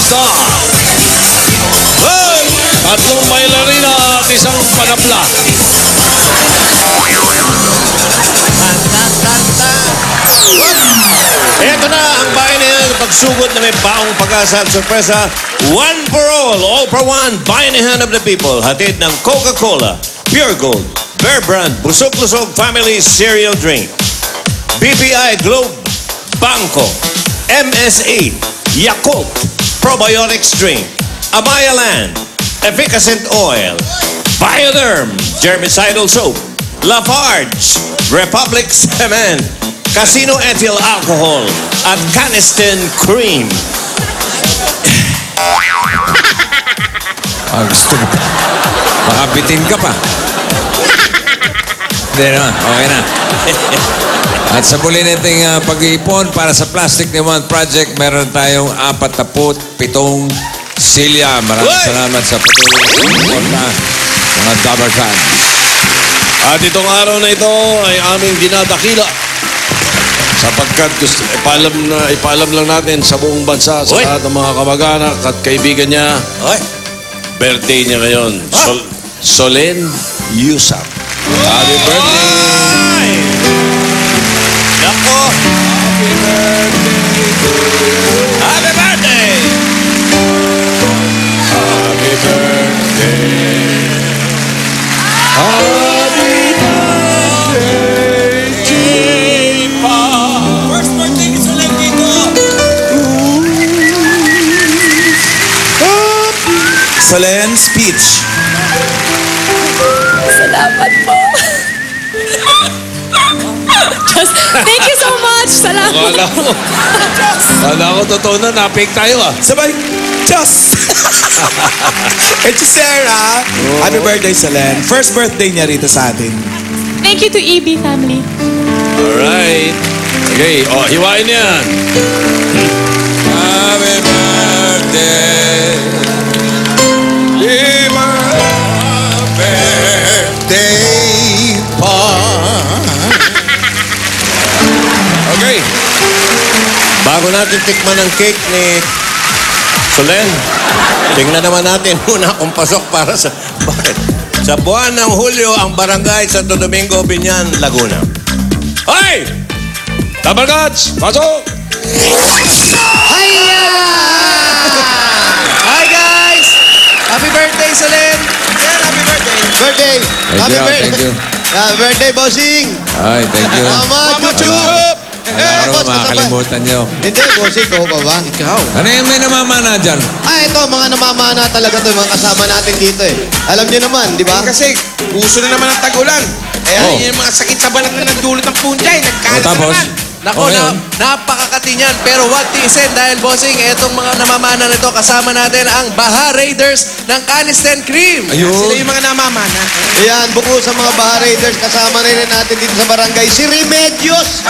Basta! Hey! Tatlong bailarina at isang panapla. Ito na ang bayan niya pagsugod na may baong pag-asa at sorpresa. One for all for one, bayanihan of the people. Hatid ng Coca-Cola, Pure Gold, Bear Brand, Busog-Lusog Family Cereal Drink, BPI Globe, Banco, MSA, Yakult, Probiotics Drink, Amaya Land, Efficacent Oil, Bioderm, Germicidal Soap, Lafarge, Republic Cement, Casino Ethyl Alcohol, at Caniston Cream. Gusto mo. Makabitin ka pa. Hindi naman. Okay na. At sa muli nating pag-iipon para sa Plastic Niwan Project, meron tayong 47 silya. Maraming salamat sa patuloy sa suporta, mga Dabber fans. At itong araw na ito ay aming dinadakila sapagkat ipaalam lang natin sa buong bansa sa lahat ng mga kamag-anak at kaibigan niya. Birthday niya ngayon. Solen Yusap. Happy birthday! Nako! Happy birthday to you! Happy birthday! Happy birthday! Happy birthday, Chipa! First birthday ni Solen dito! Solen, speech. Salamat po. Just, thank you so much. Salamat. Kala ko totoo na, na-fake tayo Sabay, Diyos! Ito si Sarah. Happy birthday, Solen. First birthday niya rito sa atin. Thank you to EB family. Alright. Okay, hiwain yan. Happy birthday. Birthday pa. Okay. Bago natin tikman ang cake ni Solen, tingnan naman natin muna kung pasok para sa... Bakit? Sa buwan ng Hulyo, ang barangay Santo Domingo, Binyan, Laguna. Hoy! Tabargats! Pasok! Hiya! Hi guys! Happy birthday, Solen! Yan, happy birthday! Birthday! Happy birthday! Thank you. Happy birthday, bossing! Ay, thank you. Mama Chup! Alam ko makakalimutan niyo. Hindi, bossing, ko ba ba? Ikaw. Ano yung may namamana dyan? Ito, mga namamana talaga to, mga kasama natin dito eh. Alam niyo naman, di ba? Kasi uso na naman ang tag-ulan. Yung mga sakit sa balat na nagdulot ng punjay, nagkalat na tapos? naman. Nako, napakakati niyan. Pero wag tiisin dahil, bossing, etong mga namamana nito, kasama natin ang Baha Raiders ng Caniston Cream. Ayun. Sila yung mga namamana. Ayan, buko sa mga Baha Raiders, kasama rin natin dito sa barangay, si Remedios.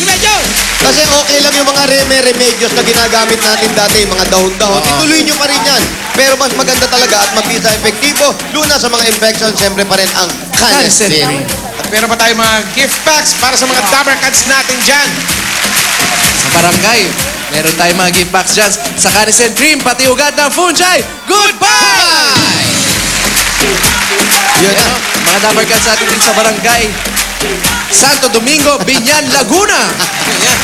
Remedios! Kasi okay lang yung mga remedios na ginagamit natin dati, yung mga dahon-dahon. Ituloy nyo pa rin yan. Pero mas maganda talaga at mabisa epektibo, luna sa mga infection, siyempre pa rin ang Caniston. At meron pa tayong mga gift packs para sa mga Dabber Cats natin dyan. Sa barangay, meron tayong mga gift packs dyan sa Caniston Cream, pati ugat ng fungi. Goodbye! Yun na, mga Dabber Cats natin din sa barangay Santo Domingo, Binyan, Laguna. Ayan.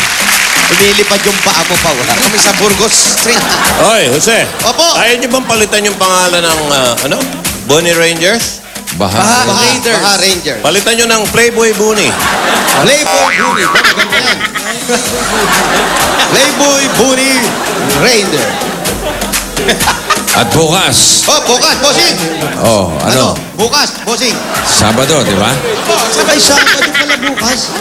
Umilipad yung paa mo pa. Wala kami sa Burgos Street. Hoy, Jose. Opo. Ayaw niyo bang palitan yung pangalan ng, Bonnie Rangers? Baha. Baha Ranger. Palitan niyo ng Playboy Bunny. Playboy Bunny. Maganda yan. Playboy Bunny Ranger. At bukas. Bukas, bossing. Ano? Bukas, bossing. Sabado, di ba? Sabay Sabado pala bukas.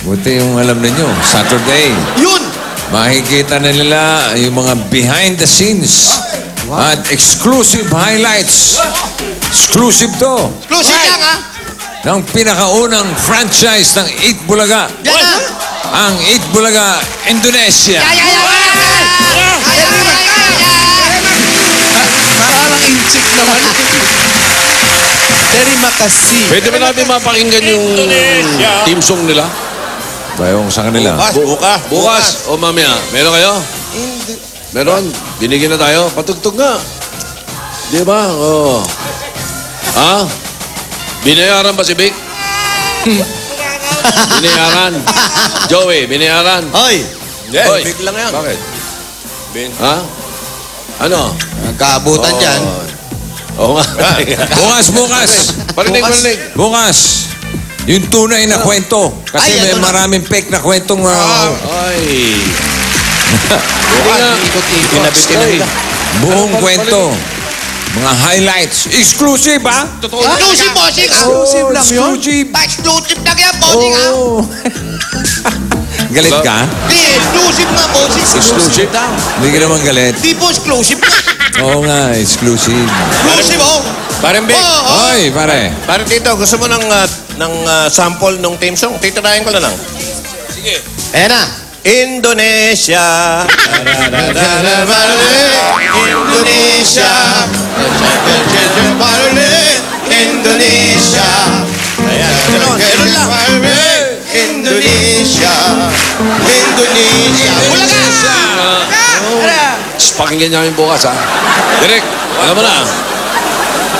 Buti yung alam ninyo. Saturday. Yun! Makikita na nila yung mga behind the scenes. At exclusive highlights. Exclusive to. Exclusive lang, ha? Ng pinakaunang franchise ng Eat Bulaga. Yan na! Ang Eat Bulaga, Indonesia. Parang inchik naman. Terima kasih. Pwede ba natin mapakinggan yung team song nila? Bayong sa kanila. Bukas o mamaya. Meron kayo? Meron. Binigyan na tayo. Patugtog nga. Di ba? Oo. Ha? Binayaran ba si Vic? Binayaran. Joey, binayaran. Hoy, Hindi, Hoy. big lang yan. Bakit? Bin. Ha? Ano? nagkaabutan dyan. Oo nga. Bukas. Parinig. Bukas. Yung tunay na kwento. Kasi Ay, may ano na? maraming fake na kwentong... Ay. Pinabitin na nila. buong kwento. Mga highlights. Exclusive, ha? Exclusive, bossing, ha? Exclusive lang yun? Exclusive. Exclusive lang yan, bossing, ha? Galit ka? Hindi, exclusive nga, bossing. Exclusive. Hindi ka naman galit. Di po exclusive nga. Oo nga, exclusive. Exclusive, oh. Parang Vic. Oh. Oy, pare. Parang Tito, gusto mo ng sample ng team song? Titirahin ko na lang. Ayan na. Indonesia. Indonesia. Indonesia. Ayan, ganun lang. Indonesia. Indonesia. Bulaga! Pakinggan niya yung bukas, ha? Direk, alam mo na.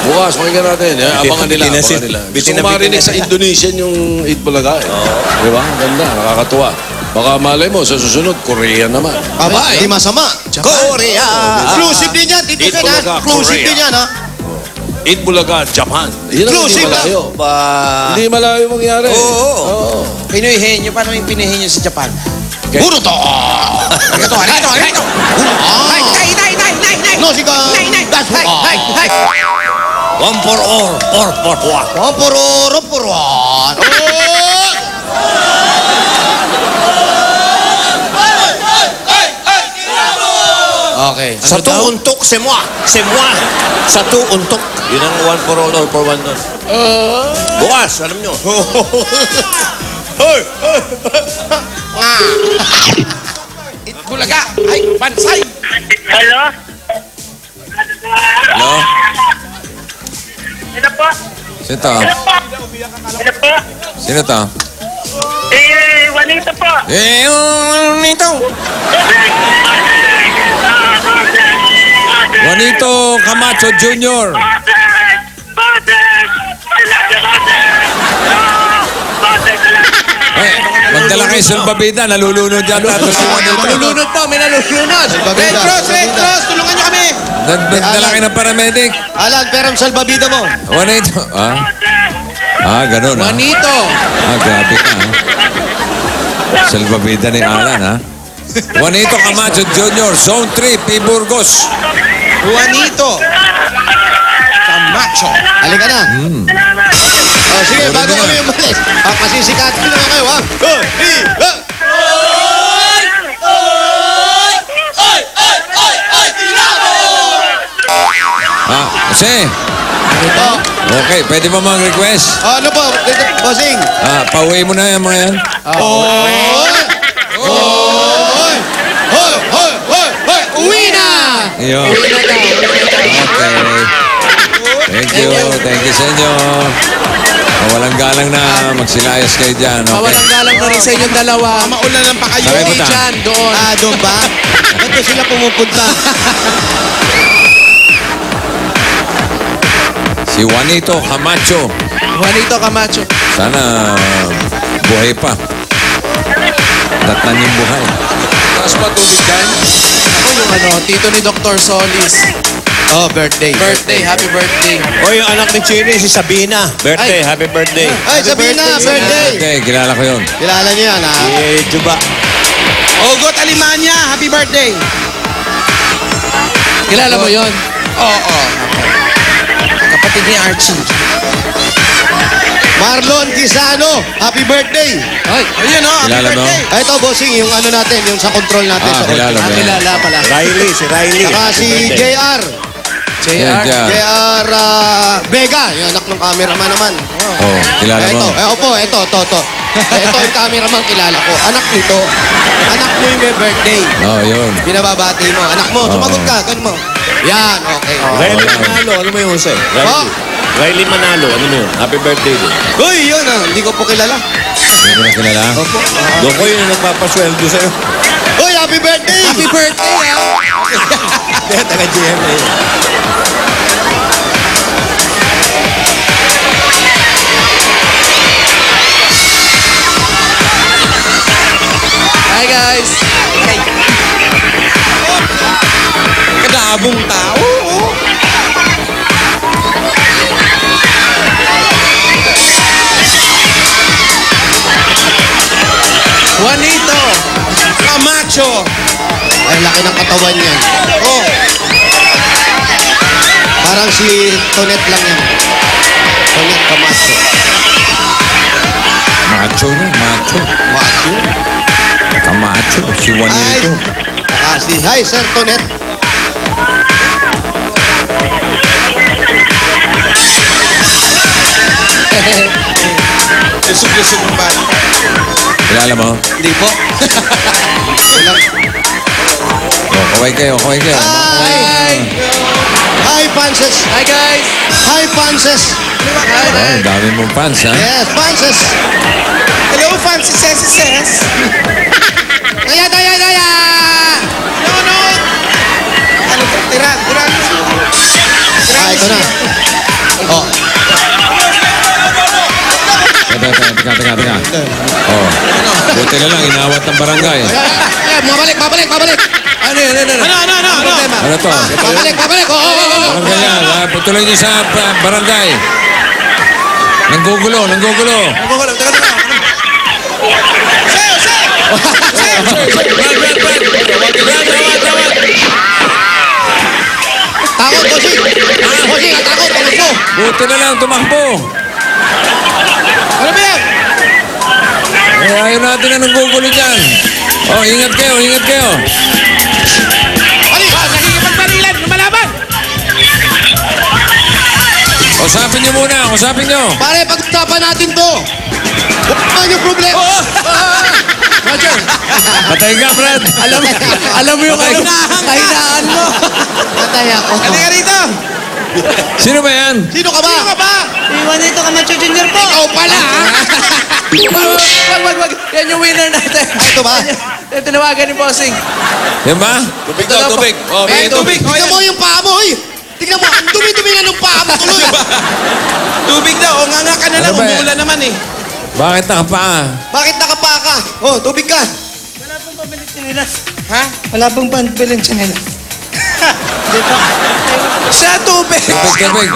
Bukas, pakinggan natin. Abangan nila. Bitinasin. Abangan nila. Gusto Bitin na ko marinig bitin sa na. Indonesian yung Eat Bulaga. Di ba? Ganda, nakakatuwa. Baka malay mo, sa susunod, Korean naman. Aba, hindi masama. Korea. Exclusive din yan, Tito Eat Sen, ha? Bulaga, Exclusive Korea. din yan, ha? Eat Bulaga, Japan. Yan ang hindi Exclusive malayo. Ba? Hindi malayo mangyari. Oo. Pinoy henyo. Paano yung Pinoy henyo sa Japan? Puro to! Arigato. No, siga. That's what. One for all, or for one. Puruan. Okay. Sa tuuntok, c'est moi. C'est moi. Sa tuuntok. Yun ang one for all or for one doon. Bukas, alam nyo. Bulaga. Ay, bansay. Hello? Hello? Sino po? Sino to? Sino po? Sino po? Sino to? Juanito po. Juanito. Juanito Camacho Jr. Eh, magdala kayo salbabida. Nalulunod yata. Nalulunod po, may nalulunod. Red Cross, tulungan niyo kami. Nagdala kayo ng paramedic. Alan, perang salbabida mo. Juanito. Ganun, ha? Juanito. Grabe ka, ha? Salbabida ni Alan, ha? Juanito Camacho Jr., Zone 3, P. Burgos. Juanito. Camacho. Halika na. Oh, sige, Puro bago na. kami umalis. Masisikatin na kayo, ha? 2, 3, Kasi, okay, pwede ba mag-request? ano po, bossing? Pauwi mo na yan mga yan. Uwi na! Iyo. Okay. Thank you sa inyo. Walang galang na magsilayas kayo dyan. Okay. Mawalang galang na rin sa inyong dalawa. Maulanan pa kayo. Sakay mo ta. Dyan, doon. Doon ba? Ba't doon sila pumupunta? Si Juanito Camacho. Juanito Camacho. Sana buhay pa. Datnan yung buhay. Taas pa tubig dyan. Ako yung tito ni Dr. Solis. Oh, birthday. Happy birthday. O yung anak ni Chiri, si Sabina. Birthday, happy birthday. Ay, Sabina, birthday! Okay, kilala ko yun. Kilala niyo yan, ha? Juba. Ogot Alimanya, happy birthday. Kilala mo yon? Oo. Kapatid ni Archie. Marlon Quisano, happy birthday! Ay, ayun o, happy Kilala mo? birthday. Ay, ito, bossing, yung ano natin, yung sa control natin. sa Kilala mo yan. Kilala pala. Riley, si Riley. Saka si JR. Yan, dyan. JR Vega, yung anak ng cameraman naman. Oh, kilala mo? Ito. Ito yung cameraman kilala ko. Anak nito. Anak mo yung may birthday. Oh, yun. Binababati mo. Anak mo, sumagot ka. Ganun mo. Yan, okay. Riley Manalo, ano mo yung Jose? Oh. Riley Manalo, ano mo yun? Happy birthday din. Uy, yun hindi ko po kilala. Hindi ko na kilala. Doon ko yun ang nagpapasweldo sa'yo. Uy, happy birthday! Happy birthday, ha? Kaya taga-GMA. Hi guys! Kadabong tao. Juanito Camacho. Ay, laki ng katawan niyan. Oh. Parang si Tonet lang yan. Tonet Camacho. Macho na, macho. Macho. Kamacho, si Ay. Juanito. Hi, Sir Tonet. Lusog-lusog ba? Kilala mo? Hindi po. Walang... Oh, kaway kayo, kaway kayo. Hi! Hi, Panses. Hi guys! Hi, Panses. Oh, ang dami mong fans, ha? Yes, Panses. Hello, Fancy Ses. Daya! No! Ano to? Tiran. Ah, ito na. Oh. Teka. Oh, buti na lang, inawat ng barangay. Mabalik. Ano yun? Ano? Ano to? Babalik. Barangay yan, ha? Tuloy niyo sa barangay. Nanggugulo. Takot, Bossing. Bossing, ang takot. Tumakbo. Buti na lang, tumakbo. Ano ba yan? Ayaw natin na nanggugulo dyan. Oh, ingat kayo. Nakikipagparilan, lumalaban! Usapin niyo muna, Pare, pag-usapan natin to. Ano yung problema? Roger, Patay ka, Brad. alam mo yung kahinaan mo. Patay ako. Halika rito! Sino ba yan? Sino ka ba? Juanito Camacho Jr. po. Ikaw pala, ha? Wag. Yan yung winner natin. Ito ba? Tinawagan ni Bossing. Yan ba? Tubig daw, tubig. Oh, may tubig. Tignan mo yung paa mo, hoy. Tignan mo, ang dumi-dumi na ng paa mo tuloy. Tubig daw. O nga ka na lang. Ano ba yan? Umuulan naman eh. Bakit nakapaa? Bakit nakapaa ka? Oh, tubig ka. Wala pong pabilit sinilas. Ha? Wala pong pabilit sinilas. Siya tubig. Tubig.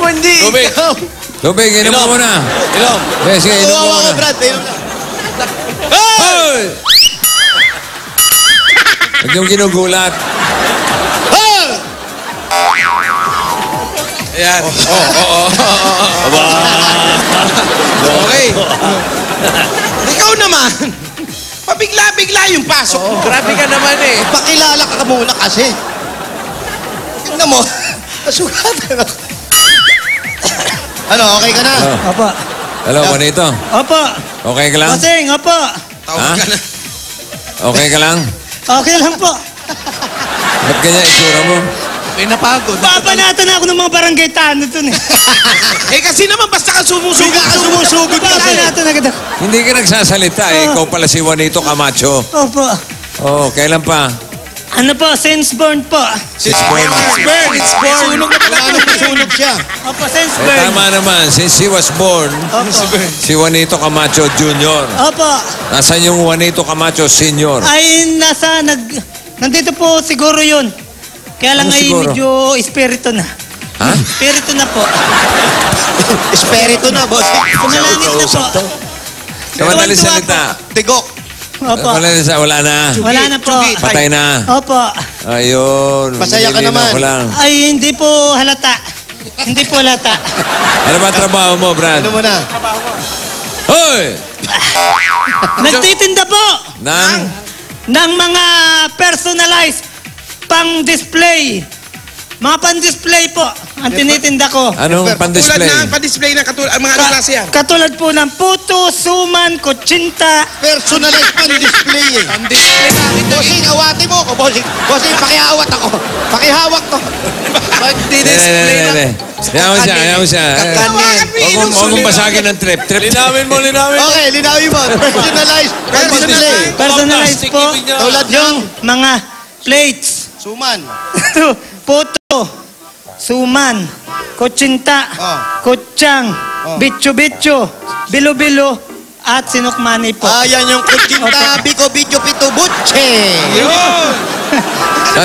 Hindi. Tubig. Tubig, inom mo muna. Ilong. Sige, inom mo Kawawa muna. ko, Brad. Ayun. Hoy! Huwag yung ginugulat. Ah! Ayan. Okay. Ikaw naman. Pabigla-bigla yung pasok. Grabe ka naman eh. Pakilala ka muna kasi. Tignan mo. Nasugatan ako. Ano, okay ka na? Opo. Hello, Juanito. Opo. Okay ka lang? Bossing, opo. Tawag ka na. Okay ka lang? Okay lang po. Ba't ganyan itsura mo? May napagod. Papanatan ako ng mga barangay tano dun eh. Eh kasi naman basta ka sumusugod. Bigla ka sumusugod kasi. Papanatan agad ako. Hindi ka nagsasalita eh. Ikaw pala si Juanito Camacho. Opo. Oh, kailan pa? Ano po, since born po. It's born. Sunog na pala. Ano nasunog siya? Opo, since Eh, birth. tama naman. Since he was born, Opo. si Juanito Camacho Jr. Opo. Nasaan yung Juanito Camacho Sr.? Ay, nandito po siguro yun. Kaya lang Ano ay siguro? medyo espiritu na. Ha? Espiritu na po. Espiritu na, boss. Kumalangit na po. Sa madaling salita. Tigok. Opo. Wala na. Wala na po. Patay na. Opo. Ayun. Masaya ka nililinaw naman. ko lang. Ay, hindi po halata. Hindi po halata. Ano ba trabaho mo, Brad? Ano mo na? Hoy! Nagtitinda po Nang? ng mga personalized pang-display. Mga pang-display po ang tinitinda ko. Anong Tulad pan-display? na pa-display ng mga klase yan. Katulad po ng puto, suman, kutsinta. Personalized pan-display eh. Pan-display namin to. Bossing, awati mo ako, bossing. Bossing, pakihawak ako. Pakihawak to. Pag-display ng... Ayaw siya. Huwag mong basagin ng trip. Linawin mo. Okay, linawin mo. Personalized pan-display. Personalized po Tulad ng yung mga plates. Suman. Puto, suman, kutsinta, kutsang, bitso-bitso, bilo-bilo, at sinukmani po. Ayan yung kutsinta, biko, bityo, pito, butche. Yun!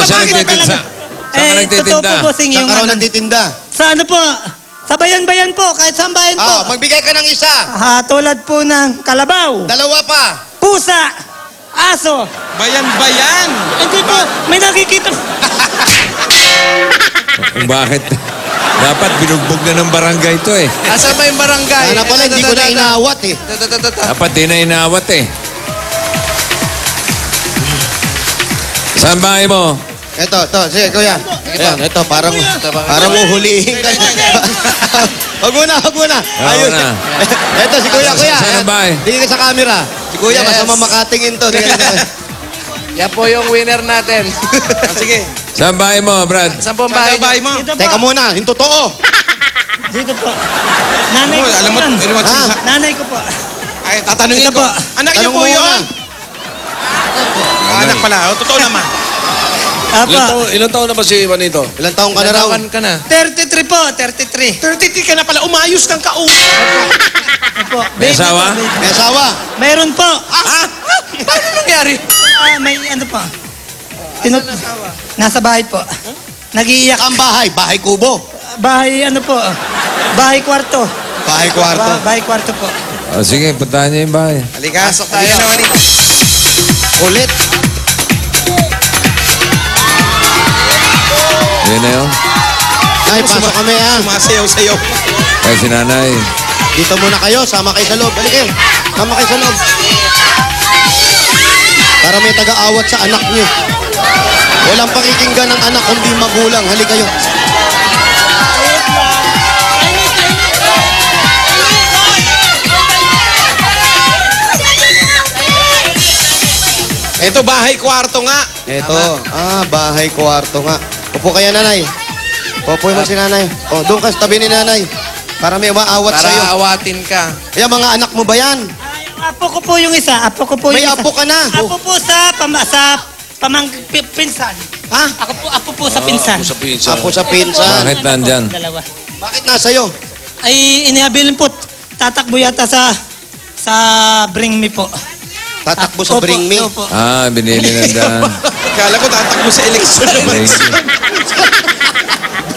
Saan ka nagtitinda? Saan ka Totoo nagtitinda? po, bossing, Saan yung ka raw ano. nagtitinda? Sa ano po? Sa bayan-bayan po, kahit saan bayan po. Magbigay ka ng isa. Tulad po ng kalabaw, Dalawa pa. pusa, aso. Bayan-bayan! Hindi po, may nakikita. Kung bakit? Dapat binugbog na ng barangay ito eh. Asan ba yung barangay? Sana pala, hindi ko na inawat eh. Dapat di na inawat eh. Saan bahay mo? Ito, sige, kuya. Ayan, ito, parang uhulihin ka. Wag muna. Ayun. na. Ito, si kuya. Saan ang bahay? Tingin ka sa camera. Si kuya, masama makatingin to. Yan po yung winner natin. Sige. Saan bahay mo, Brad? Saan po ang bahay mo? Dito po. Teka muna, yung totoo. Dito po. Nanay ko Alam po mo, yan. Nanay ko po. Ay, tatanungin Ito ko. po. Anak niyo Tanong po mo yun? Anak pala. Totoo naman. Ilan taon na ba si Juanito? Ilang taong ka na raw? Ka na. 33 po, 33. 33 ka na pala. Umayos kang kausap. Opo. May asawa? May asawa. Mayroon po. Paano nangyari? May ano po. Nasa bahay po. Nag-iiyak. Ang bahay, bahay kubo. Bahay ano po. Bahay kwarto. Bahay kwarto. Bahay kwarto po. O sige, puntahan niyo yung bahay. Halika. Pasok tayo. Ulit. Yan na yun. Nay, pasok kami ha. Sumasayaw-sayaw. Kaya si nanay. Dito muna kayo, sama kayo sa loob. Balik kayo. Sama kayo sa loob. Para may taga-awat sa anak niyo. Walang pakikinggan ng anak kundi magulang. Hali kayo. Ito, bahay kwarto nga. Ito. Bahay kwarto nga. Upo kaya nanay. Upo mo si nanay. Doon ka sa tabi ni nanay. Para may maawat sa'yo. Para awatin ka. Kaya mga anak mo ba yan? Apo ko po yung isa. Apo ko po May yung isa. apo ka na. Apo po sa pinsan. Ha? Apo po sa pinsan. Sa pinsa. Apo sa pinsan. Bakit nandyan? Dalawa. Bakit nasa'yo? Ay, iniabilin po. Tatakbo yata sa Bring Me po. Tatakbo sa Opo, Bring Me. opo. Binili na dyan. Kala ko tatakbo sa eleksyon naman.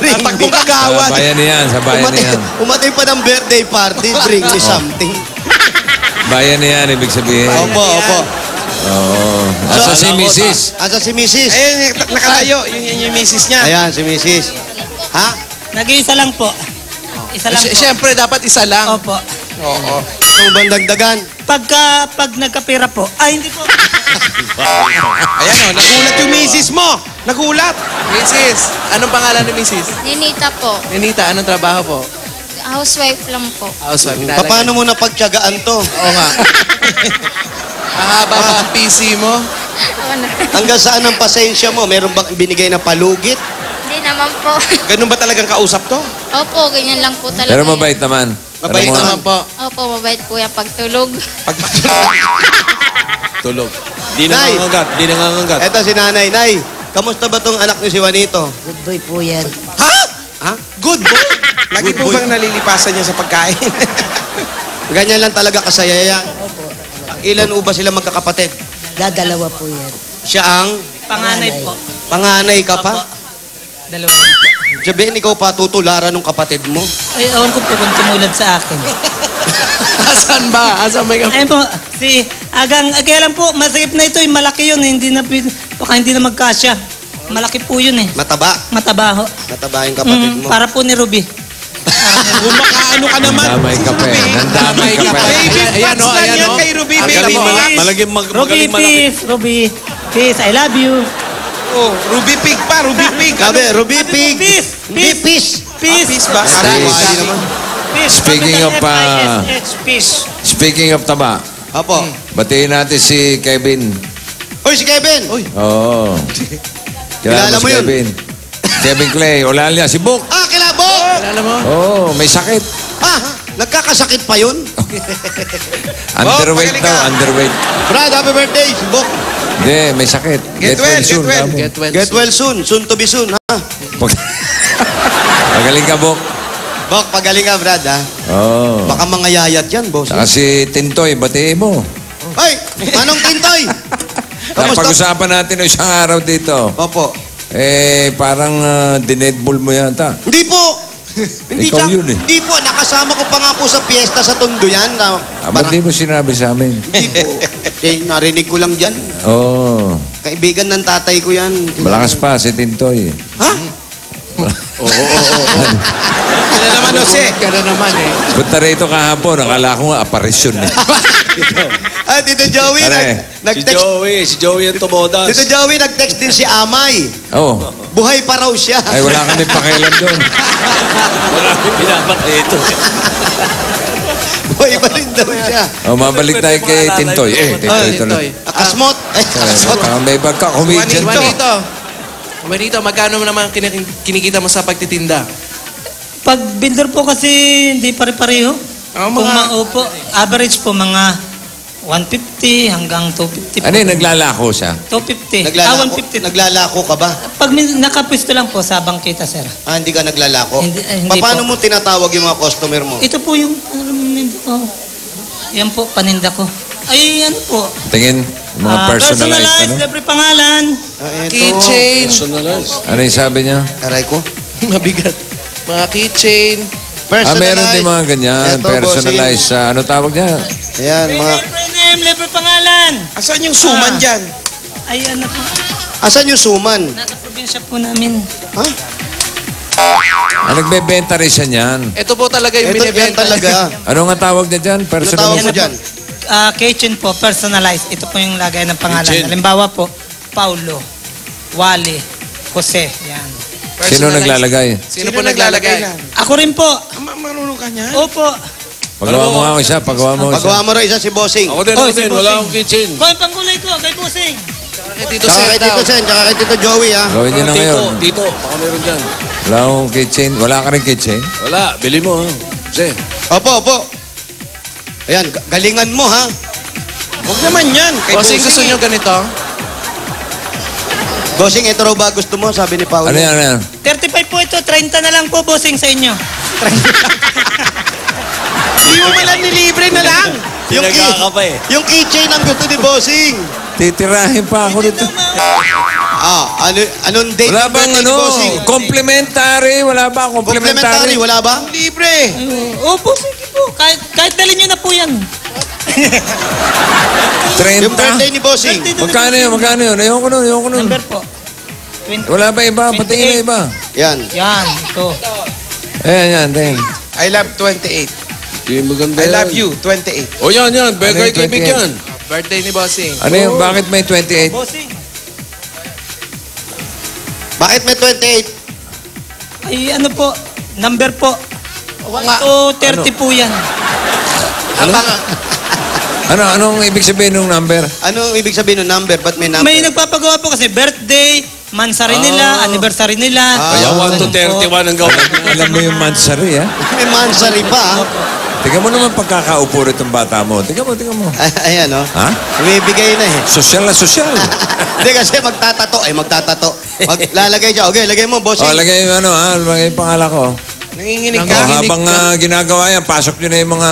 Tatakbo Sa kagawad. bayan niyan, sa bayan niyan. Umatay pa ng birthday party. Bring me something. Bayan niyan, ibig sabihin. Opo. Oo. Asa si Mrs. Asa si Mrs.? Ayun, nakalayo. Yun yung misis niya. Ayan, si Mrs. Ha? Nag-iisa lang po. Isa lang po. Siyempre, dapat isa lang. Opo. Oo. Itong bandagdagan. Pag nagkapira po. Ay, hindi po. Ayan o, nagulat yung misis mo. Nagulat. Misis, anong pangalan ni misis? Ninita po. Ninita, anong trabaho po? Housewife lang po. Housewife. Paano mo napagtyagaan to? Oo nga. Mahaba ba ang PC mo? Ano? Hanggang saan ang pasensya mo? Meron bang binigay na palugit? Hindi naman po. Ganun ba talagang kausap to? Opo, ganyan lang po talaga. Pero mabait naman. Mabait Alam mo, Naman po. Opo, mabait po yan pagtulog. Tulog. Di Nay! nangangagat. Di nangangagat. Eto si nanay. Nay, kamusta ba tong anak niyo si Juanito? Good boy po yan. Ha? Good boy. Lagi po bang nalilipasan niya sa pagkain? Ganyan lang talaga kasaya yan. Ilan ba sila magkakapatid? Dadalawa po yan. Siya ang Panganay po. panganay ka pa? Dalawa po. Sabihin, ikaw pa tutularan ng kapatid mo? Ay, awan ko po kung tumulad sa akin. Asan ba? Asan may Ayun po, kaya lang po, masakit na ito, malaki yun, baka hindi na magkasya. Malaki po yun eh. Mataba. Matabaho. Mataba yung kapatid mo. Para po ni Ruby. Kumakaano ka naman? Nandamay ka pa eh. Nandamay ka pa eh. Baby Ayan, Fox oh, lang ayan, yan oh. kay Ruby. Ang Baby galing, Fox. Malaging Ruby, peace. Ruby, peace. I love you. Oh, Ruby Pig pa. Ruby Pig. Sabi, Ruby Pig. Peace. Hindi, peace. Peace. Peace ba? Peace. naman. Peace. Speaking of, F-I-S-H, peace. Speaking of taba, Apo. batiin natin si Kevin. Uy, si Kevin. Uy. Oo. Kilala mo si yun? Kevin. Kevin Clay, Olalia, si Book. Kilabo. Alam mo? Oo, may sakit. Nagkakasakit pa yun? Underweight magaling daw, ka. underweight. Brad, happy birthday. Bok. Hindi, may sakit. Get well, get well. kamo. Get well soon. Soon to be soon, ha? Magaling ka, Bok. Bok, pagaling ka, Brad, ha? Oo. Baka mga yayat yan, boss. Saka si Tintoy, batiin mo. Ay, Manong Tintoy! Kamusta? Napag-usapan natin ng isang araw dito. Opo. Parang dinedball mo yata. Hindi po! Hindi Ikaw siya- yun eh. Hindi po, nakasama ko pa nga po sa piyesta sa Tondo yan. Ba't di mo sinabi sa amin? Hindi po. Narinig ko lang dyan. Oo. Kaibigan ng tatay ko yan. Malakas pa si Tintoy. Ha? Kaya naman, Jose. Kaya naman eh. Punta rito kahapon, akala ko nga aparisyon eh. Ah, Tito Joey, Pare. nag-text. Si Joey ang tumodas. Tito Joey, nag-text din si Amay. Oo. Buhay pa raw siya. Ay, wala kami pakialam doon. Wala akong pinapatay ito. Buhay pa rin daw siya. Mabalik tayo kay Tintoy. Tintoy tuloy. Akasmot. Akasmot. May pagka-comedian to. Juanito, magkano naman kinikita mo sa pagtitinda? Pag builder po kasi hindi pare-pareho. Opo, average po mga 150 hanggang 250 po. Ano yung naglalako siya? 250. Naglalako, 150. naglalako ka ba? Pag nakapwesto lang po sa bangkita, sir. Ah, hindi ka naglalako? Hindi Paano po. mo tinatawag yung mga customer mo? Ito po yung, yan po, paninda ko. Ay, ano po. Tingin, mga personalized, ano? libre pangalan. Ah, eto. Keychain. Personalized. Ano yung sabi niya? Aray ko. Mabigat. Mga keychain. Meron din mga ganyan. Eto, Personalized. Ano tawag niya? Ayan, mga... Libre name, libre pangalan. Asan yung suman dyan? Ay, ano po. Asan yung suman? Nasa probinsya po namin. Ha? Nagbebenta rin siya niyan. Ito po talaga yung Ito yan binibenta. talaga. Ano nga tawag niya dyan? Ano tawag mo Personalized? dyan? Kitchen po, personalized. Ito po yung lagay ng pangalan. Kitchen. Halimbawa po, Paulo, Wally, Jose. Yan. Sino naglalagay? Sino po naglalagay? Ako rin po. Marunong ka niya? Opo. Pagawa mo nga ako isa. Pagawa mo isa. Pagawa mo rin isa si Bossing. Ako din, Oh, ako si din. Bossing. Wala akong kitchen. Ko yung panggulay ko, kay Busing. Dito Tsaka kay Tito Sen, tsaka kay Tito Joey, ha? Gawin niyo na ngayon. Tito, baka meron dyan. Wala akong kitchen. Wala ka rin kitchen? Wala, bili mo. Ha? Kasi, Opo, opo. Ayan, galingan mo, ha? Huwag naman yan. Bossing, gusto nyo ganito? Bossing, ito raw ba gusto mo? Sabi ni Paolo. Ano yan? Ano yan? 35 po ito, 30 na lang po, Busing, sa inyo. Hindi mo malang nilibre na lang. Yung, yung keychain ang gusto ni Bossing. Titirahin pa ako dito. Ah, anong date Wala ng bang birthday ni ano? Bossing? Complimentary? Wala ba? Complimentary, Complimentary? wala ba? Libre. Opo, sige po. Kahit dalhin nyo na po yan. 30? Yung birthday ni Bossing. Magkano yun? Magkano yun? Ayoko nun. Ayoko nun. Number po. 20. Wala ba iba? Patingin na iba. Yan. Yan, ito. Ayan, tingin. I love 28. hindi maganda I yan. love you, 28. O yan, yan. Begay Ano yung kibig 28? yan. Birthday ni Bossing. Ano yun? Bakit may 28? Busing. Bakit may 28? Ay, ano po, number po. nga. 1 to 30 po yan. Anong ibig sabihin ng number? Ano ibig sabihin ng number? Ba't may number? May nagpapagawa po kasi birthday, mansari nila, anniversary nila. Kaya 1 to 31 ang gawin. Alam mo yung mansari, ha? May mansari pa, ha? Tingnan mo naman pagkakaupo rito ng bata mo. Tingnan mo. Ayan, oh. Ha? Bumibigay na, eh. Sosyal na sosyal. Hindi kasi magtatato. Lalagay siya. Okay, lagay mo, Bossing. Lagay yung ano, ha? Lagay yung pangalan ko. Nanginginig O, ka. habang ginagawa yan, pasok nyo na yung mga,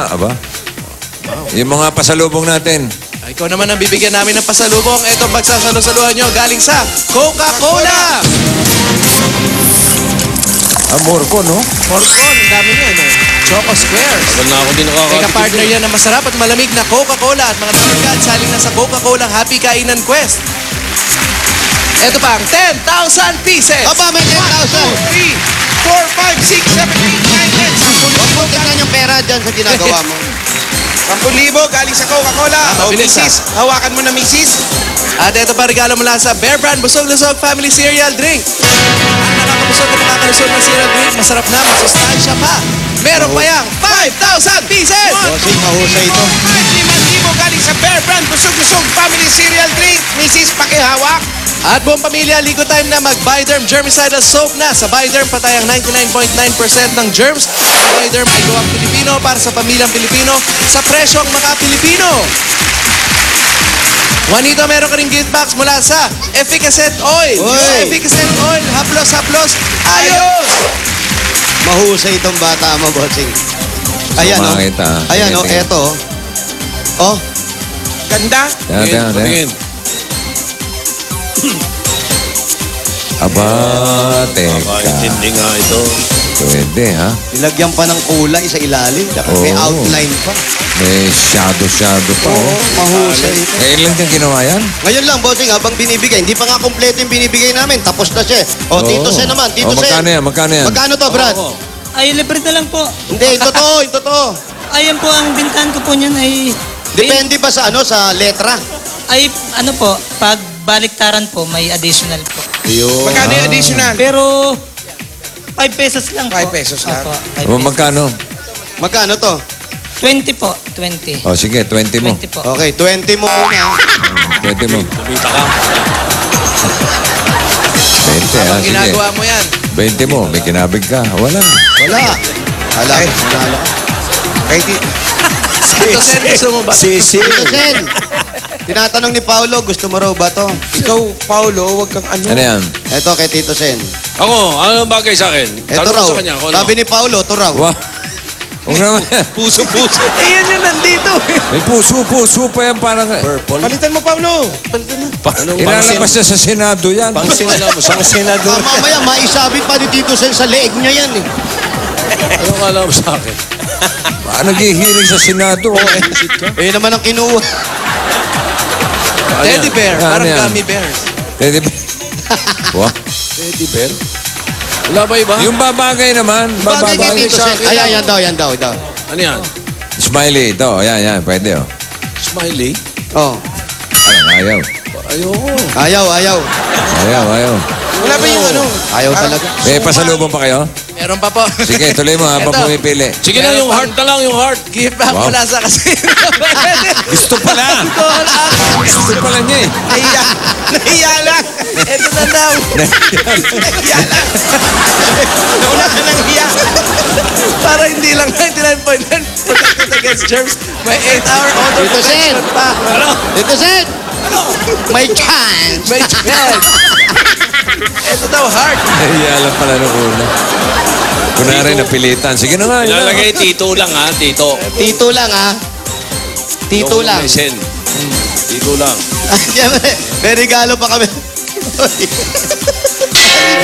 yung mga pasalubong natin. Ikaw naman ang bibigyan namin ng pasalubong. Ito pagsasalusaluhan nyo galing sa Coca-Cola. Amor ko, no? Porcon, dami nyo, no? Choco Squares. Wala na ako din May nakakatikin. kapartner yan na masarap at malamig na Coca-Cola at mga nagsikat saling na sa Coca-Cola Happy Kainan Quest. Ito pa ang 10,000 pieces. Aba, may 10,000. 1, 2, 3, 4, 5, 6, 7, 8, 9, 10. Huwag mo tignan yung pera dyan sa ginagawa mo. 10,000 galing sa Coca-Cola. mabilis, Mrs. Hawakan mo na, Mrs. At ito pa regalo mula sa Bear Brand Busog-Lusog Family Cereal Drink. Ang nakakabusog at nakakalusog na cereal drink, masarap na, masustansya pa. Meron pa yang 5,000 pieces. Bossing, mahusay ito. 5,000 galing sa Bear Brand Busog-Lusog Family Cereal Drink. Mrs. pakihawak. At buong pamilya, ligo time na mag-Bioderm Germicidal Soap na. Sa Bioderm, patayang 99.9% ng germs. Ang Bioderm ay gawang Pilipino para sa pamilyang Pilipino sa presyong mga Pilipino. Juanito, meron ka ring gift box mula sa Efficacent Oil. Uy! Yung Efficacent Oil, haplos, ayos! Mahusay itong bata mo, bossing. Ayan, oh. Sumakita. Ayan, oh. Tingin. Eto, oh. Oh. Ganda. Tingin. Tingin. Aba, teka. Hindi nga ito. Pwede, ha? Nilagyan pa ng kulay sa ilalim. May Oo. outline pa. May shadow pa, Oo, oh. mahusay ito. Ngayon lang yung ginawa yan? Ngayon lang, bossing, habang binibigay. Hindi pa nga kompleto yung binibigay namin. Tapos na siya. O, Tito Sen naman. Tito Sen. Magkano yan? Magkano yan? Magkano to, Brad? Ay, libre na lang po. Hindi, yung totoo. Ayan po, ang bintahan ko po niyan ay... Depende ba sa sa letra? Ay, ano po, pag baliktaran po, may additional po. Magkano yung additional? Pero, 5 pesos lang po. 5 pesos lang. Opo, 5 O, magkano? Magkano to? 20 po, 20. O, sige, 20 mo. 20 po. Okay, 20 mo muna. 20 mo. Kumita ka. 20, ha? Habang Sige. ginagawa mo yan. 20 mo. May kinabig ka. Wala. Wala. Hala, manalo ka. Kay Tito Sen, gusto mo ba? Sisi. Tito Sen, tinatanong ni Paolo, gusto mo raw ba to? Ikaw, Paulo, wag kang ano. Ano yan? Ito kay Tito Sen. Ako, ano bagay sa akin? Ito Tanong raw. sa kanya. Kung ano. Sabi ni Paolo, ito raw. Wow. Huwag naman yan. Puso. Eh, yan yung nandito. May puso pa yan parang... Purple. Palitan mo, Paulo. Ilalabas niya sa Senado yan. Pang senador. Mamaya, maisabit pa ni Tito Sen sa leeg niya yan eh. Anong alam sa akin? Naghihiling sa Senado. Eh naman ang kinuha. Teddy bear. Ano Parang yan? gummy bears. Pwede ba? Wow. Teddy bear? Wala ba iba? Yung babagay naman. Bagay kay Babagay Tito sa... Sen. Ayan, yan daw. Ano yan? Smiley. Ito. Yan. Pwede, oh. Smiley? Oh. Ayaw. Ayoko. Ayaw. Wala ba yung ano? Ayaw talaga. May pasalubong pa kayo? Meron pa po. Sige, tuloy mo habang Eto. pumipili. Sige na, yung heart na lang, yung heart. Gift back Wow. mula sa casino. Gusto pala. Gusto pala niya eh. Nahiya lang. Ito na daw. Nahiya lang. Nauna ka ng hiya. Para hindi lang 99.9 protected against germs. May 8-hour auto Tito Sen. protection pa. Tito Sen. May chance. May chance. Ito daw, heart. Nahiya lang pala nung una. Kunwari napilitan. Sige na nga. yun na. Ilalagay tito lang ha, tito. Tito lang ha. Tito Yung lang. Sen. Tito lang. May regalo pa kami.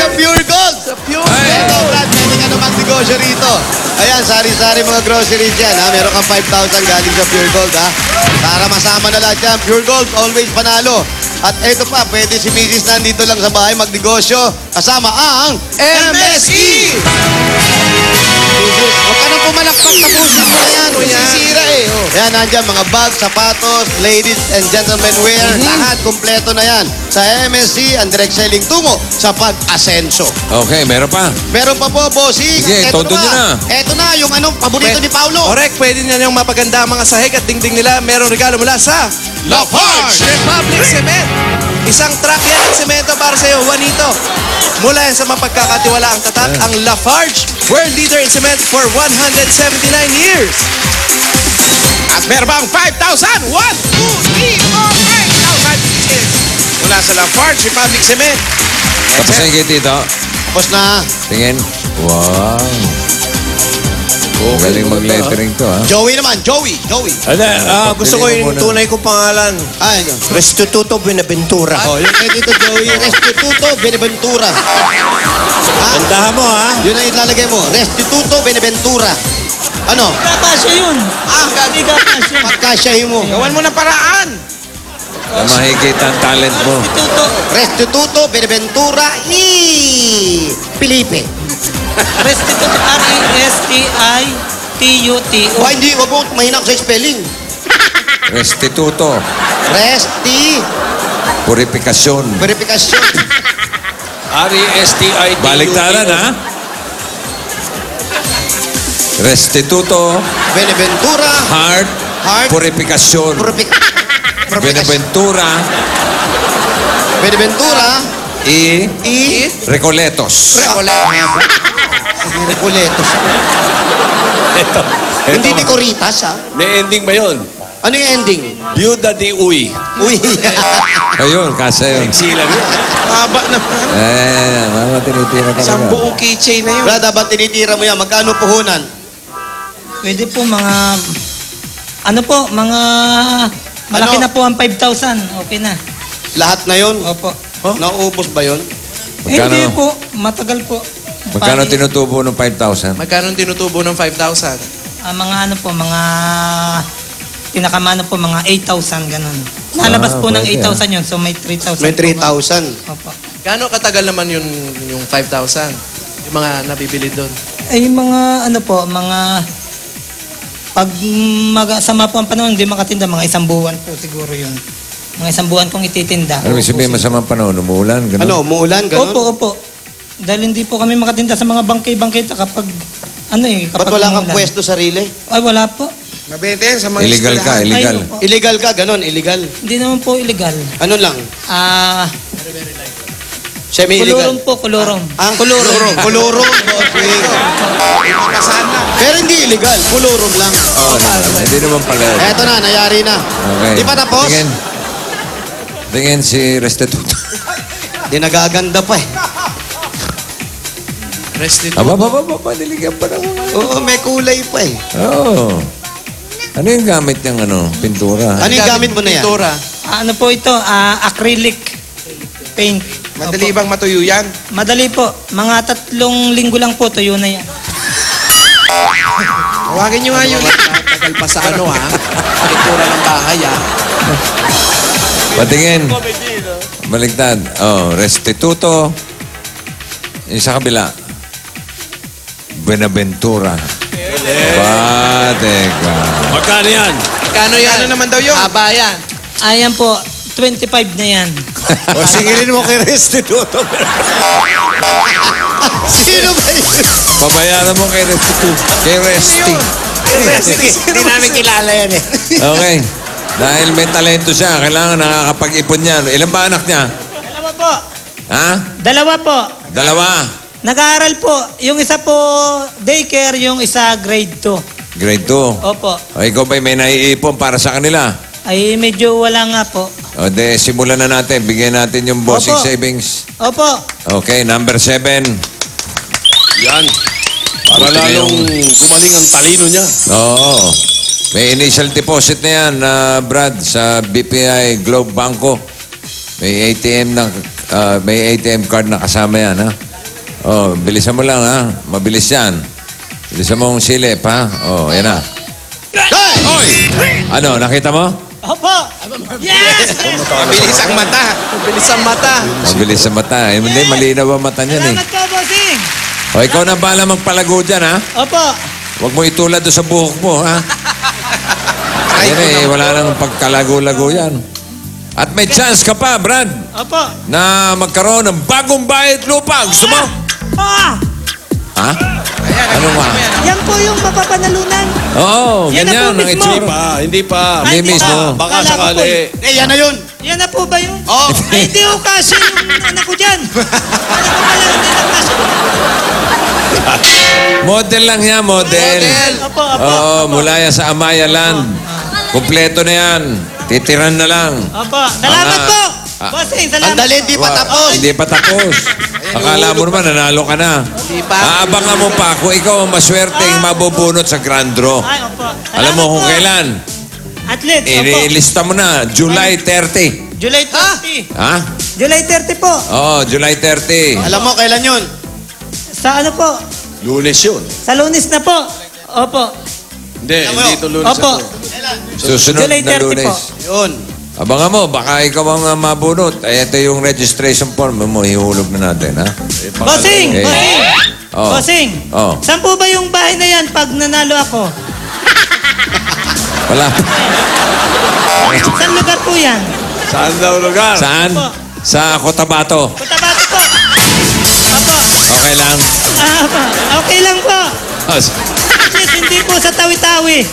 Sa Pure Gold. Sa Pure Ito, Brad, pwede ka na magnegosyo rito. Ayan, sari-sari mga groceries yan, ha? Meron kang 5,000 galing sa Pure Gold, ha? Para masama na lahat yan. Pure Gold, always panalo. At ito pa, pwede si Mrs. nandito lang sa bahay magnegosyo. Kasama ang MSE! Mrs. Huwag ka nang pumalakpak, tapusin mo na yan. Masisira eh. Yan, nandyan mga bags, sapatos, ladies and gentlemen wear. Lahat, kompleto na yan. Sa MSC, ang direct selling tungo sa pag-asenso. Okay, meron pa. Meron pa po, bossing. Sige, Eto todo na nyo ba? na. Eto na, yung anong paborito ni Paulo. Correct, pwede na niyang mapaganda ang mga sahig at dingding nila. Merong regalo mula sa Lafarge Republic Cement. Isang truck yan ng semento para sa iyo, Juanito. Mula yan sa mapagkakatiwalaang tatak, ang Lafarge, world leader in cement for 179 years. At meron bang 5,000? 1, 2, 3, 4, 5,000 pieces. Mula sa Lafarge Republic Cement. Tapos na yung kay Tito. Tapos na. Tingin. Wow. Galing mag-lettering to, ha? Joey naman, Joey. Gusto ko yung tunay kong pangalan. Ay, no. Restituto Benaventura. Oh, yung kay Tito Joey, Restituto Benaventura. Tandahan mo, ha? Yun ang ilalagay mo, Restituto Benaventura. Ano? Kakasya yun. Hindi kakasya. Pagkasyahin mo. Gawan mo ng paraan. Na makikita ang talent mo. Tuto. Restituto Benaventura y Felipe. Restituto. R-E-S-T-I-T-U-T-O. Hindi, wag mo mahina ako sa spelling. Restituto. Purifikasyon. Verifikasyon. R-E-S-T-I-T-U-T-O. Baliktaran, ha? Restituto. Benaventura. Heart. Purifikasyon. Benaventura. Benaventura. Y Recoletos. Recoletos. Hindi ni Coritas, ha? May ending ba yun? Ano yung ending? Byuda di uy. Uy. Ayun, kasa yun. Sila yun. Haba naman. Mama tinitira Isang talaga. buong keychain na yun. Brad, habang tinitira mo yan, magkano puhunan? Pwede po mga... Ano po, mga... Malaki Ano? na po ang 5,000. Okay na. Lahat na yun? Opo. Naubos ba yun? Magkano? Hindi po. Matagal po. Magkano Pati- tinutubo ng 5,000? Magkano tinutubo ng 5,000? mga ano po, mga... Pinakamano po, mga 8,000, ganun. Nalabas po ng pwede, 8,000 yun. So may 3,000. May 3,000. Opo. Gaano katagal naman yung 5,000? Yung mga nabibili doon? Ay, mga ano po, mga... Pag sama po ang panahon, hindi makatinda, mga 1 buwan po siguro yun. Mga 1 buwan kong ititinda. Ano may sabihin masamang panahon? Umuulan? Ganun? Ano, umuulan, ganun? Opo. Dahil hindi po kami makatinda sa mga bangkay-bangkay kapag... Ano eh, Ba't kapag wala kang umulan. pwesto sarili? Ay, wala po. Mabente yan sa mga Illegal ka, eskwelahan. illegal. Ay, opo. Illegal ka, ganun, illegal. Hindi naman po illegal. Ano lang? Semi-illegal. Kulurum po, kulurum. Ah, kulurum. Kulurum, bossing. Pero hindi illegal, kulurum lang. Oo naman. Hindi naman pala. Eto na, nayari na. Okay. Di pa tapos? Tingin si Restituto. Di nagaganda pa eh. Restitute. Aba, niligyan pa naman. Oo, may kulay pa eh. Oo. Ano yung gamit niyang pintura? Ano yung gamit mo na yan? Pintura. Ano po ito? Acrylic paint. Madali bang matuyo yan? Madali po. Mga 3 linggo lang po, tuyo na yan. Tawagin nyo nga yung tagal pa sa ano ha. Pintura ng bahay ha. Patingin. Baligtad. Oh, Restituto. Yung sa kabila. Buenaventura. Teka. Magkano yan? Kano yan? Ano naman daw yun? Haba yan. Ayan po, 25 na yan. O singilin mo kay Restituto. Sino ba yun? Pabayaran mo kay Restituto. Kay Resti. Hindi namin kilala yan eh. Okay. Dahil may talento siya, kailangan nakakapag-ipon niya. Ilan ba anak niya? Dalawa po. Ha? Dalawa po. Dalawa. Nag-aaral po. Yung isa po daycare, yung isa grade 2. Grade 2. Opo. O ikaw ba'y may naiipon para sa kanila? Ay, medyo wala nga po. O de, simulan na natin. Bigyan natin yung bossing Opo. savings. Opo. Okay, number 7. Yan. Para lalong gumaling ang talino niya. Oo. May initial deposit na yan, Brad, sa BPI Globe Banco. May ATM card na kasama yan, ha? Oh, bilisan mo lang, ha? Mabilis yan. Bilisan mo ang silip, ha? Oh, yan na. Oy! Ano, nakita mo? Opo. Yes! Mabilis ang mata. Mabilis ang mata. Mabilis sa mata. Eh, hindi, malinaw ang mata niyan, eh. Salamat po, bossing. O, ikaw na bahala magpalago dyan, ha? Opo. Huwag mo itulad doon sa buhok mo, ha? Yan eh, wala nang pagkalago-lago yan. At may chance ka pa, Brad, Opo. na magkaroon ng bagong bayad lupa. Gusto mo? Ha? Ano nga? Yan po yung mapapanalunan. Oo, Yan na ganyan po ang mismo. itsura. Hindi pa. Hindi Ay, mismo. Baka Kala ko po sakali. Eh, yan na yun. Yan na po ba yun? Oo. Ay, hindi ko kasi yung anak ko dyan. Ano ko pala, hindi na kasi. Model lang yan, model. Opo, opo. Oo, mula yan sa Amaya Land. Kumpleto na yan. Titiran na lang. Opo. Salamat po. Ah. Bossing, salamat. Andali, di pa tapos. Hindi pa tapos. Akala mo naman, nanalo ka na. Di pa. Aabangan mo pa kung ikaw ang maswerteng mabubunot sa Grand Draw. Ay, opo. Alam mo kung po. kailan? Athlete, opo. Ilista mo na, July 30. July 30. Ha? July 30 po. Oo, July 30. Alam mo, kailan yun? Sa ano po? Lunes yun. Sa Lunes na po. Opo. Hindi, hindi ito lunes Opo. ako. Susunod July na 30 Lunes. po. Yun. Abangan mo, baka ikaw ang mabunot. Ay, ito yung registration form mo, ihulog na natin, ha? Bossing! Okay. Bossing! Oh. Bossing! Oh. Saan po ba yung bahay na yan pag nanalo ako? Wala. Saan lugar po yan? Saan daw lugar? Saan? Opo. Sa Cotabato. Cotabato po. Opo. Okay lang. Opo. Okay lang po. Oh, Yes, hindi po sa tawi-tawi.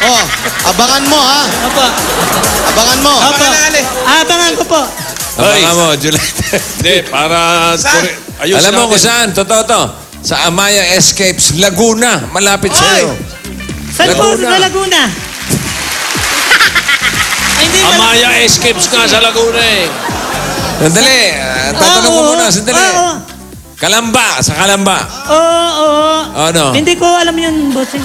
Oh, abangan mo ha. Opo. Abangan mo. Opo. Abangan ko po. abangan mo, July 30. Hindi, para... Ayusin Alam mo natin. kung saan? Totoo to. Sa Amaya Escapes, Laguna. Malapit sa'yo. Saan po Laguna. sa Laguna? hindi Amaya Escapes nga sa Laguna eh. Sandali. Tatanong ko muna. Sandali. Oo. Kalamba. Sa Kalamba. Oo. Ano? Hindi ko alam yun, bossing.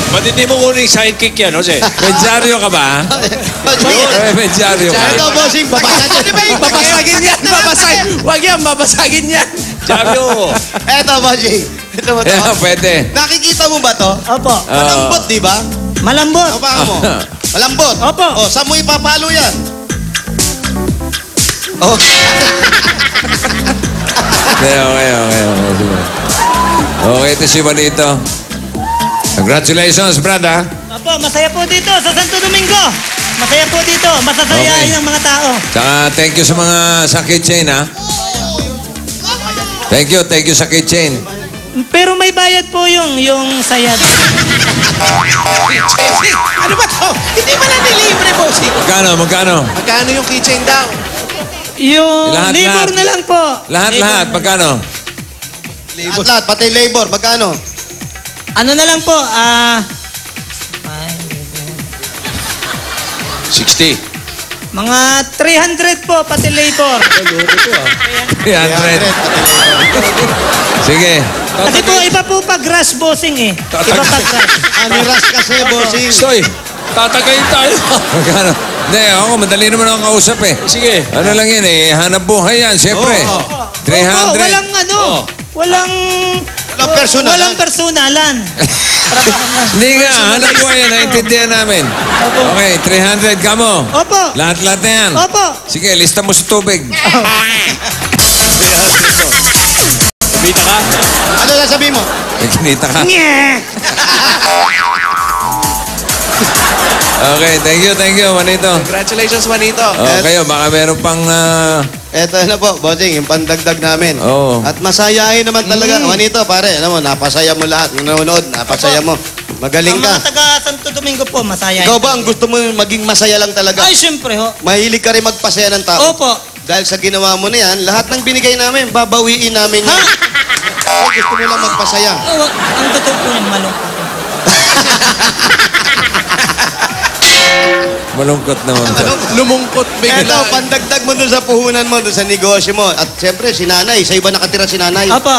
Ba't hindi mo kuning sidekick yan, Jose? Medyaryo ka ba? Medyaryo ka. Ito, bossing, Babasagin yan, babasagin. Huwag yan, babasagin yan. Jabyo. Ito, bossing. Ito mo to. Yeah, pwede. Nakikita mo ba to? Opo. Malambot, di ba? Malambot. Apa mo? Malambot. Opo. O, saan mo ipapalo yan? Oh. Okay. Sige. Okay, ito si Juanito. Congratulations, brother. Opo, masaya po dito sa Santo Domingo. Masaya po dito. Masasayahin Okay. ang mga tao. Saka thank you sa mga sa kitchen, ha? Thank you sa kitchen. Pero may bayad po yung sayad. Ano ba to? Hindi ba na nilibre, bossing? Magkano? Magkano yung keychain daw? Yung Lahat, labor lahat. na lang po. Lahat, magkano? Lahat, pati labor. Magkano? Ano na lang po, 60. mga 300 po, pati labor. 300. Sige. Kasi po, iba po pag rush bossing eh. Iba pag rush. Aniras kasi, bossing. Soy, tatagayin tayo. Magkano? Hindi, ako, madali naman ako kausap eh. Sige. Ano lang yan eh, hanap buhay yan, siyempre. Oo. 300. Opo, walang walang personalan. Walang personalan. Hindi nga, hanap buhay yan, naintindihan namin. Okay, 300 ka mo. Opo. Lahat na yan. Opo. Sige, lista mo sa tubig. Kumita ka? Ano sasabihin mo? May kinita ka. Nye! Okay, thank you, Juanito. Congratulations, Juanito. Kayo, baka meron pang... Eto na po, bossing, yung pandagdag namin. Oo. At masayahin naman talaga. Juanito, pare, alam mo, napasaya mo lahat. Yung nanonood, napasaya mo. Magaling Ang ka. mga taga Santo Domingo po, masaya. Ikaw ba ang gusto mo maging masaya lang talaga? Ay, syempre ho. Mahilig ka rin magpasaya ng tao. Opo. Dahil sa ginawa mo na yan, lahat ng binigay namin, babawiin namin yan. Ay, gusto mo lang magpasaya. Oh, ang totoo po yung malungkot. Malungkot naman. Lumungkot bigla. Eto, pandagdag mo doon sa puhunan mo, doon sa negosyo mo. At siyempre, si nanay. Sa iba nakatira si nanay. Opo.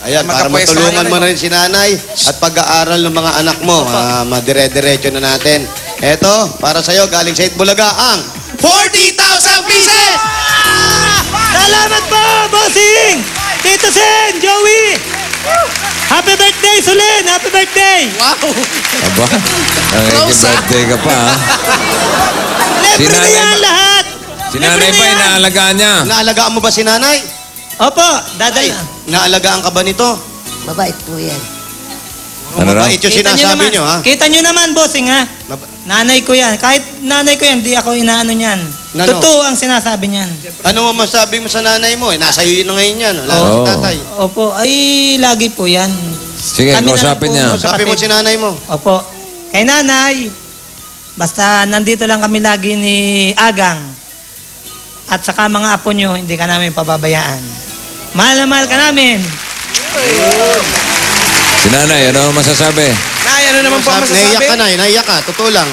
Ayan, para Magkapwesto matulungan na mo na rin si nanay at pag-aaral ng mga anak mo. Madire-diretso na natin. Eto, para sa'yo, galing sa Itbulaga, ang 40,000 pieces! Salamat po, bossing! Tito Sen, Joey! Happy birthday, Sulen! Happy birthday! Wow! Aba, birthday ka pa, ha? Libre na nanay yan ba- lahat! Si nanay ba, inaalagaan niya? naalagaan mo ba si nanay? Opo, dadala. Naalagaan ka ba nito? Mabait po yan. Ano raw? Mabait yung sinasabi nyo, ha? Kita nyo naman, bossing, ha? Nanay ko yan. Kahit nanay ko yan, di ako inaano niyan. Ano? Totoo ang sinasabi niyan. Ano mo masabi mo sa nanay mo? Nasa iyo na ngayon yan. Wala Oo. si tatay. Opo, ay lagi po yan. Sige, Kami na lang kausapin po niya. Sabi mo si nanay mo. Opo. Kay nanay, basta nandito lang kami lagi ni Agang. At saka mga apo nyo, hindi ka namin pababayaan. Mahal na mahal ka namin. Si nanay, ano ang masasabi? Nay, ano naman po ang Naiyak masasabi? ka na, naiyak ka. Totoo lang.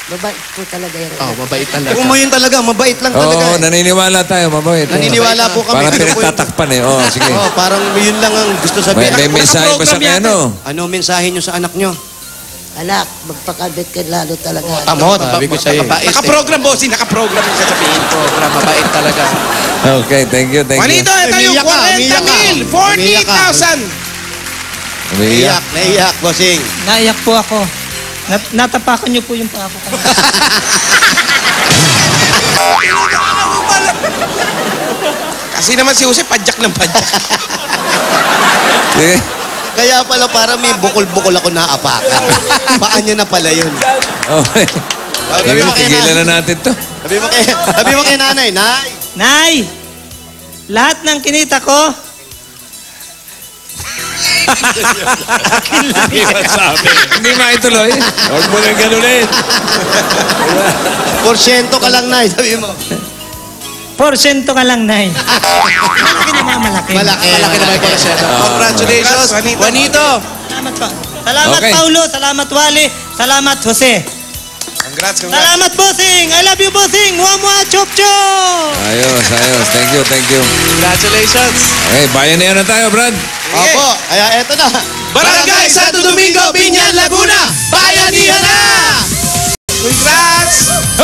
Mabait po talaga yan. Oh, mabait talaga. Kung mo yun talaga, mabait lang talaga. Oo, naniniwala tayo, mabait. Naniniwala po kami. Parang Ano po yun? pinagtatakpan eh. Oo, sige. Oh, parang yun lang ang gusto sabihin. May mensahe ba sa kanya, ano? Ano mensahe nyo sa anak nyo? Anak, magpakabit ka lalo talaga. Tamo, sabi ko sa'yo. Nakaprogram, bossing. Nakaprogram yung sasabihin. Program, mabait talaga. Okay, thank you. Juanito, ito yung Umiyak ka, umiyak ka. 40,000! Naiyak, naiyak, bossing. Naiyak po ako. Natapakan nyo po yung pa ako. Kasi naman si Jose, padyak ng padyak. Sige. Kaya pala para may bukol-bukol ako naapakan. Paan nyo na pala yun. Okay. Sabi mo kay Tigilan nanay. na natin to. Sabi mo kay nanay, Nay. Nay, lahat ng kinita ko, Hindi masabi. Hindi maituloy. Huwag mo nang ganunin. Porsyento ka lang, Nay. Sabi mo. porsyento ka lang, Nay. Malaki na mga malaki. Malaki. Malaki naman yung porsyento. Congratulations, Juanito. Salamat po. Salamat Okay. Paulo, salamat Wally, salamat Jose. Congrats. Salamat bossing. I love you bossing. Wamwa chop chop. Ayos. Thank you. Congratulations. Okay, bayan na tayo, Brad. Opo, kaya eto na. Barangay Santo Domingo, Binyan, Laguna. Bayanihan na! Congrats!